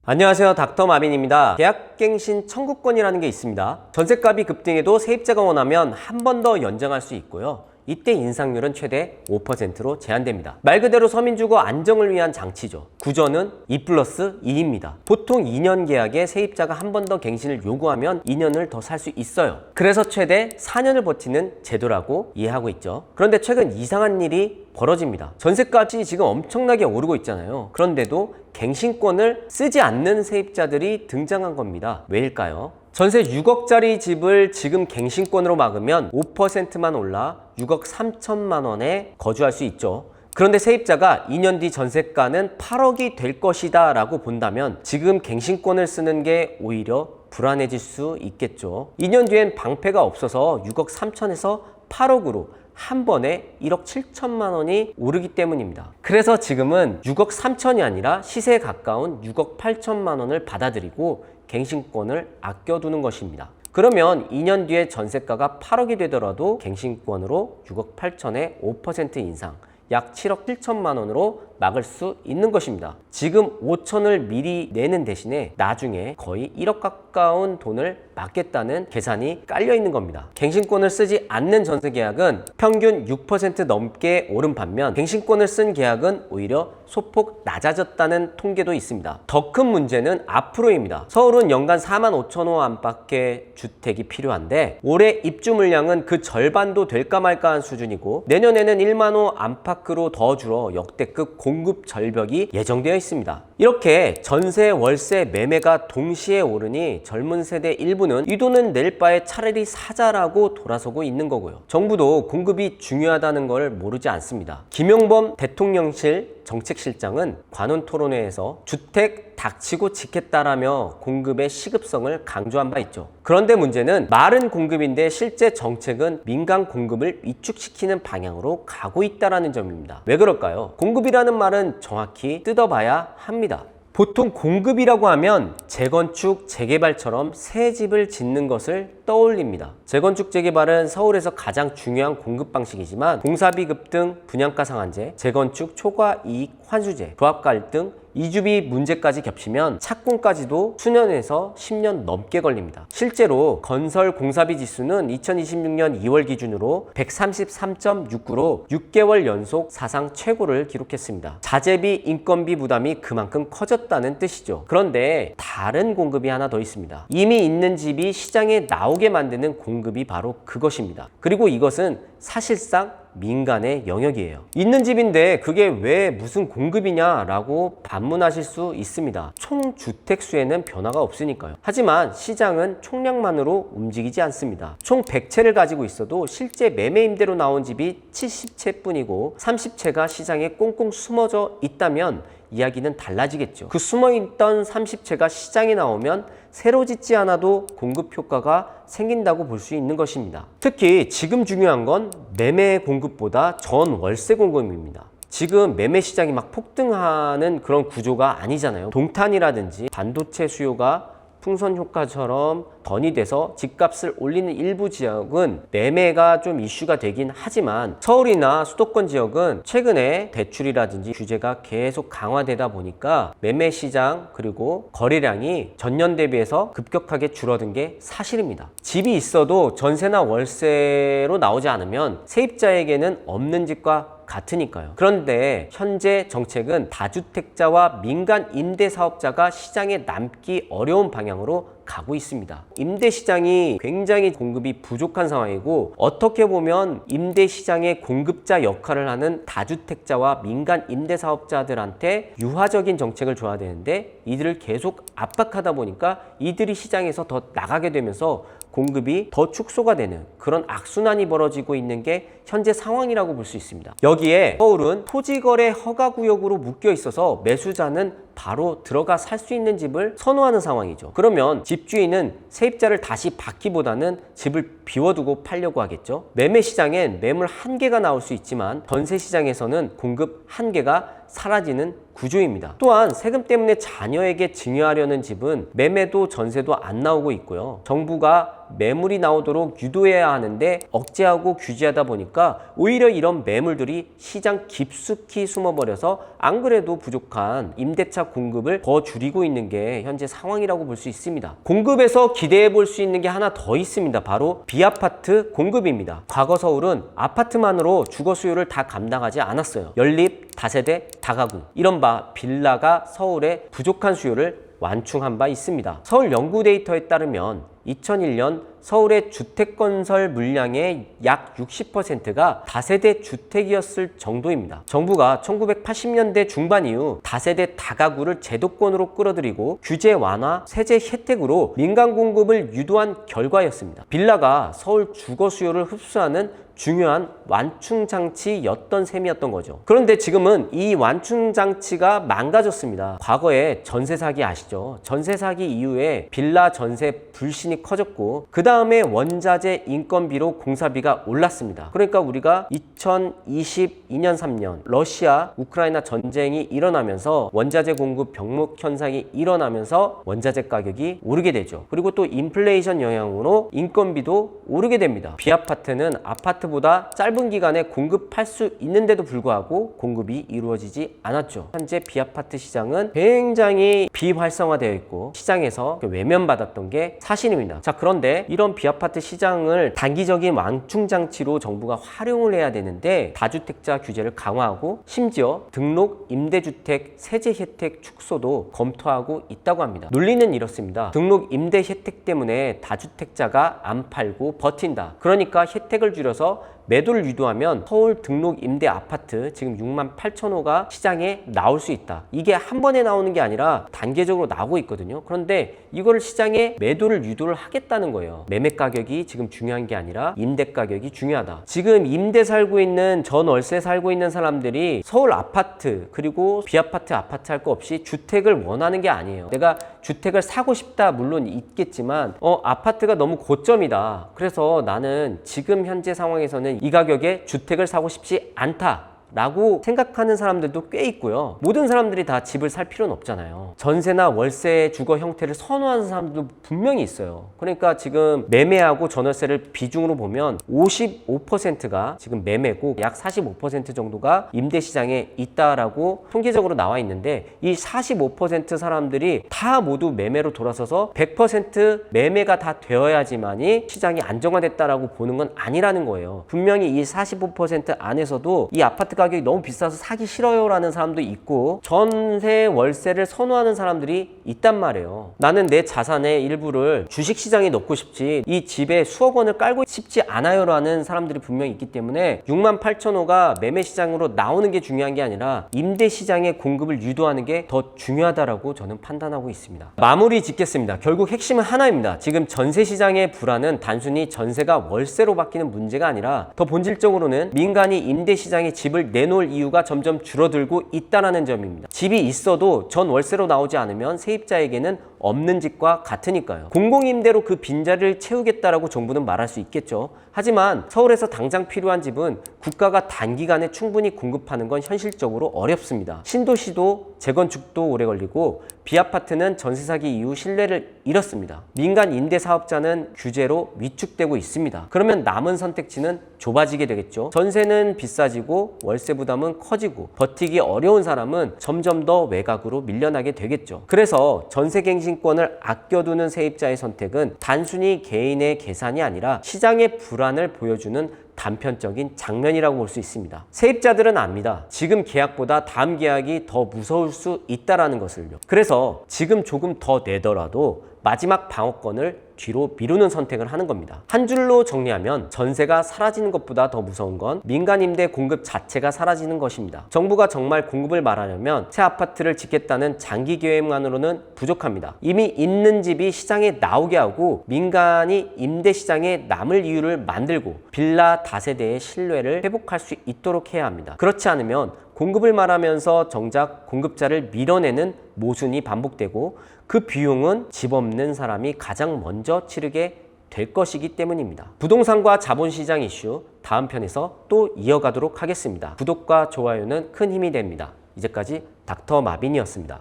안녕하세요, 닥터마빈입니다. 계약갱신 청구권이라는 게 있습니다. 전셋값이 급등해도 세입자가 원하면 한 번 더 연장할 수 있고요. 이때 인상률은 최대 5%로 제한됩니다. 말 그대로 서민주거 안정을 위한 장치죠. 구조는 2+2입니다. 보통 2년 계약에 세입자가 한 번 더 갱신을 요구하면 2년을 더 살 수 있어요. 그래서 최대 4년을 버티는 제도라고 이해하고 있죠. 그런데 최근 이상한 일이 벌어집니다. 전셋값이 지금 엄청나게 오르고 있잖아요. 그런데도 갱신권을 쓰지 않는 세입자들이 등장한 겁니다. 왜일까요? 전세 6억짜리 집을 지금 갱신권으로 막으면 5%만 올라 6억 3천만 원에 거주할 수 있죠. 그런데 세입자가 2년 뒤 전세가는 8억이 될 것이다 라고 본다면 지금 갱신권을 쓰는 게 오히려 불안해질 수 있겠죠. 2년 뒤엔 방패가 없어서 6억 3천에서 8억으로 한 번에 1억 7천만 원이 오르기 때문입니다. 그래서 지금은 6억 3천이 아니라 시세에 가까운 6억 8천만 원을 받아들이고 갱신권을 아껴두는 것입니다. 그러면 2년 뒤에 전세가가 8억이 되더라도 갱신권으로 6억 8천에 5% 인상, 약 7억 7천만 원으로 막을 수 있는 것입니다. 지금 5천을 미리 내는 대신에 나중에 거의 1억 가까운 돈을 막겠다는 계산이 깔려 있는 겁니다. 갱신권을 쓰지 않는 전세 계약은 평균 6% 넘게 오른 반면 갱신권을 쓴 계약은 오히려 소폭 낮아졌다는 통계도 있습니다. 더 큰 문제는 앞으로입니다. 서울은 연간 4만 5천 호 안팎의 주택이 필요한데 올해 입주 물량은 그 절반도 될까 말까 한 수준이고 내년에는 1만 호 안팎으로 더 줄어 역대급 공급 절벽이 예정되어 있습니다. 이렇게 전세, 월세, 매매가 동시에 오르니 젊은 세대 일부는 이 돈은 낼 바에 차라리 사자라고 돌아서고 있는 거고요. 정부도 공급이 중요하다는 걸 모르지 않습니다. 김용범 대통령실 정책실장은 관훈 토론회에서 주택 닥치고 지켰다라며 공급의 시급성을 강조한 바 있죠. 그런데 문제는 말은 공급인데 실제 정책은 민간 공급을 위축시키는 방향으로 가고 있다는 점입니다. 왜 그럴까요? 공급이라는 말은 정확히 뜯어봐야 합니다. 보통 공급이라고 하면 재건축, 재개발처럼 새 집을 짓는 것을 떠올립니다. 재건축, 재개발은 서울에서 가장 중요한 공급 방식이지만 공사비 급등, 분양가 상한제, 재건축 초과 이익 환수제, 조합 갈등, 이주비 문제까지 겹치면 착공까지도 수년에서 10년 넘게 걸립니다. 실제로 건설 공사비 지수는 2026년 2월 기준으로 133.69로 6개월 연속 사상 최고를 기록했습니다. 자재비, 인건비 부담이 그만큼 커졌다는 뜻이죠. 그런데 다른 공급이 하나 더 있습니다. 이미 있는 집이 시장에 나오게 만드는 공급이 바로 그것입니다. 그리고 이것은 사실상 민간의 영역이에요. 있는 집인데 그게 왜 무슨 공급이냐라고 반문하실 수 있습니다. 총 주택수에는 변화가 없으니까요. 하지만 시장은 총량만으로 움직이지 않습니다. 총 100채를 가지고 있어도 실제 매매 임대로 나온 집이 70채뿐이고 30채가 시장에 꽁꽁 숨어져 있다면 이야기는 달라지겠죠. 그 숨어있던 30채가 시장에 나오면 새로 짓지 않아도 공급 효과가 생긴다고 볼 수 있는 것입니다. 특히 지금 중요한 건 매매 공급보다 전 월세 공급입니다. 지금 매매 시장이 막 폭등하는 그런 구조가 아니잖아요. 동탄이라든지 반도체 수요가 풍선 효과처럼 던이 돼서 집값을 올리는 일부 지역은 매매가 좀 이슈가 되긴 하지만 서울이나 수도권 지역은 최근에 대출이라든지 규제가 계속 강화되다 보니까 매매 시장 그리고 거래량이 전년 대비해서 급격하게 줄어든 게 사실입니다. 집이 있어도 전세나 월세로 나오지 않으면 세입자에게는 없는 집과 같으니까요. 그런데 현재 정책은 다주택자와 민간 임대사업자가 시장에 남기 어려운 방향으로 가고 있습니다. 임대 시장이 굉장히 공급이 부족한 상황이고 어떻게 보면 임대 시장의 공급자 역할을 하는 다주택자와 민간 임대사업자들한테 유화적인 정책을 줘야 되는데 이들을 계속 압박하다 보니까 이들이 시장에서 더 나가게 되면서 공급이 더 축소가 되는 그런 악순환이 벌어지고 있는 게 현재 상황이라고 볼 수 있습니다. 여기에 서울은 토지거래 허가구역으로 묶여 있어서 매수자는 바로 들어가 살 수 있는 집을 선호하는 상황이죠. 그러면 집주인은 세입자를 다시 받기보다는 집을 비워두고 팔려고 하겠죠. 매매 시장엔 매물 한계가 나올 수 있지만 전세 시장에서는 공급 한계가 사라지는 구조입니다. 또한 세금 때문에 자녀에게 증여하려는 집은 매매도 전세도 안 나오고 있고요. 정부가 매물이 나오도록 유도해야 하는데 억제하고 규제하다 보니까 오히려 이런 매물들이 시장 깊숙이 숨어버려서 안 그래도 부족한 임대차 공급을 더 줄이고 있는 게 현재 상황이라고 볼 수 있습니다. 공급에서 기대해 볼 수 있는 게 하나 더 있습니다. 바로 비아파트 공급입니다. 과거 서울은 아파트만으로 주거 수요를 다 감당하지 않았어요. 연립, 다세대, 다가구, 이른바 빌라가 서울의 부족한 수요를 완충한 바 있습니다. 서울연구데이터에 따르면 2001년 서울의 주택건설 물량의 약 60%가 다세대 주택이었을 정도입니다. 정부가 1980년대 중반 이후 다세대 다가구를 제도권으로 끌어들이고 규제 완화, 세제 혜택으로 민간 공급을 유도한 결과였습니다. 빌라가 서울 주거 수요를 흡수하는 중요한 완충장치였던 셈이었던 거죠. 그런데 지금은 이 완충장치가 망가졌습니다. 과거에 전세 사기 아시죠? 전세 사기 이후에 빌라 전세 불신이 커졌고 그 다음에 원자재 인건비로 공사비가 올랐습니다. 그러니까 우리가 2022년 3년 러시아 우크라이나 전쟁이 일어나면서 원자재 공급 병목 현상이 일어나면서 원자재 가격이 오르게 되죠. 그리고 또 인플레이션 영향으로 인건비도 오르게 됩니다. 비아파트는 아파트보다 짧은 기간에 공급할 수 있는데도 불구하고 공급이 이루어지지 않았죠. 현재 비아파트 시장은 굉장히 비활성화되어 있고 시장에서 외면받았던 게 사실입니다. 자, 그런데 이런 비아파트 시장을 단기적인 완충장치로 정부가 활용을 해야 되는데 다주택자 규제를 강화하고 심지어 등록 임대주택 세제 혜택 축소도 검토하고 있다고 합니다. 논리는 이렇습니다. 등록 임대 혜택 때문에 다주택자가 안 팔고 버틴다. 그러니까 혜택을 줄여서 매도를 유도하면 서울 등록 임대 아파트 지금 68,000호가 시장에 나올 수 있다. 이게 한 번에 나오는 게 아니라 단계적으로 나오고 있거든요. 그런데 이거를 시장에 매도를 유도를 하겠다는 거예요. 매매 가격이 지금 중요한 게 아니라 임대 가격이 중요하다. 지금 임대 살고 있는 전월세 살고 있는 사람들이 서울 아파트 그리고 비아파트 아파트 할 거 없이 주택을 원하는 게 아니에요. 내가 주택을 사고 싶다 물론 있겠지만 아파트가 너무 고점이다. 그래서 나는 지금 현재 상황에서는 이 가격에 주택을 사고 싶지 않다 라고 생각하는 사람들도 꽤 있고요. 모든 사람들이 다 집을 살 필요는 없잖아요. 전세나 월세 주거 형태를 선호하는 사람들도 분명히 있어요. 그러니까 지금 매매하고 전월세를 비중으로 보면 55%가 지금 매매고 약 45% 정도가 임대 시장에 있다라고 통계적으로 나와 있는데 이 45% 사람들이 다 모두 매매로 돌아서서 100% 매매가 다 되어야지만이 시장이 안정화됐다라고 보는 건 아니라는 거예요. 분명히 이 45% 안에서도 이 아파트 가격이 너무 비싸서 사기 싫어요 라는 사람도 있고 전세 월세를 선호하는 사람들이 있단 말이에요. 나는 내 자산의 일부를 주식시장에 넣고 싶지 이 집에 수억 원을 깔고 싶지 않아요 라는 사람들이 분명히 있기 때문에 68,000호가 매매시장으로 나오는 게 중요한 게 아니라 임대시장의 공급을 유도하는 게 더 중요하다라고 저는 판단하고 있습니다. 마무리 짓겠습니다. 결국 핵심은 하나입니다. 지금 전세시장의 불안은 단순히 전세가 월세로 바뀌는 문제가 아니라 더 본질적으로는 민간이 임대시장에 집을 내놓을 이유가 점점 줄어들고 있다는 점입니다. 집이 있어도 전 월세로 나오지 않으면 세입자에게는 없는 집과 같으니까요. 공공임대로 그 빈자리를 채우겠다라고 정부는 말할 수 있겠죠. 하지만 서울에서 당장 필요한 집은 국가가 단기간에 충분히 공급하는 건 현실적으로 어렵습니다. 신도시도 재건축도 오래 걸리고 비아파트는 전세 사기 이후 신뢰를 잃었습니다. 민간 임대사업자는 규제로 위축되고 있습니다. 그러면 남은 선택지는 좁아지게 되겠죠. 전세는 비싸지고 월세 부담은 커지고 버티기 어려운 사람은 점점 더 외곽으로 밀려나게 되겠죠. 그래서 전세갱신권을 아껴두는 세입자의 선택은 단순히 개인의 계산이 아니라 시장의 불안을 보여주는 단편적인 장면이라고 볼 수 있습니다. 세입자들은 압니다. 지금 계약보다 다음 계약이 더 무서울 수 있다는 것을요. 그래서 지금 조금 더 내더라도 마지막 방어권을 뒤로 미루는 선택을 하는 겁니다. 한 줄로 정리하면 전세가 사라지는 것보다 더 무서운 건 민간 임대 공급 자체가 사라지는 것입니다. 정부가 정말 공급을 말하려면 새 아파트를 짓겠다는 장기 계획만으로는 부족합니다. 이미 있는 집이 시장에 나오게 하고 민간이 임대 시장에 남을 이유를 만들고 빌라 다세대의 신뢰를 회복할 수 있도록 해야 합니다. 그렇지 않으면 공급을 말하면서 정작 공급자를 밀어내는 모순이 반복되고 그 비용은 집 없는 사람이 가장 먼저 치르게 될 것이기 때문입니다. 부동산과 자본시장 이슈 다음 편에서 또 이어가도록 하겠습니다. 구독과 좋아요는 큰 힘이 됩니다. 이제까지 닥터 마빈이었습니다.